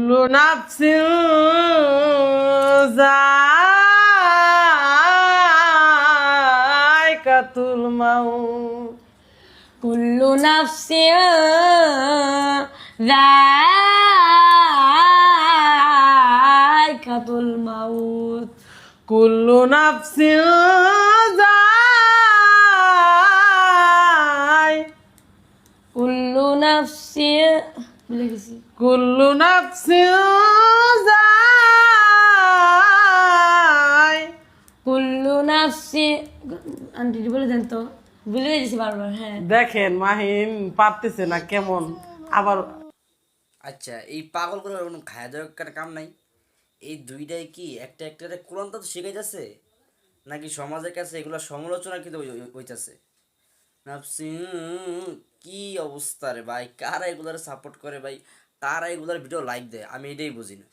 কুল্লু নাফসিন যায়কাতুল মাউত কুল্লু নাফসিন যায়কাতুল মাউত কুল্লু নাফসিন কুল্লু নাফসিন ভুলে গেছি কুল্লু নাফসিন কুল্লু নাফসিন আন্টি বলে দেন তো ভুলে গেছি বারবার। হ্যাঁ দেখেন মাহিন পারতেছে না কেমন আবার আচ্ছা এই পাগলগুলোর কোনো খায়া দেওয়ার কাম নাই। এই দুইটাই কি একটা একটা কোরআন তো শিখাইতেছে নাকি সমাজের কাছে এগুলো সমালোচনা কিন্তু হইতেছে। নাফসি কি অবস্থা রে ভাই, কারা এগুলার সাপোর্ট করে ভাই, কারা এগুলার ভিডিও লাইক দেয়, আমি এটাই বুঝি না।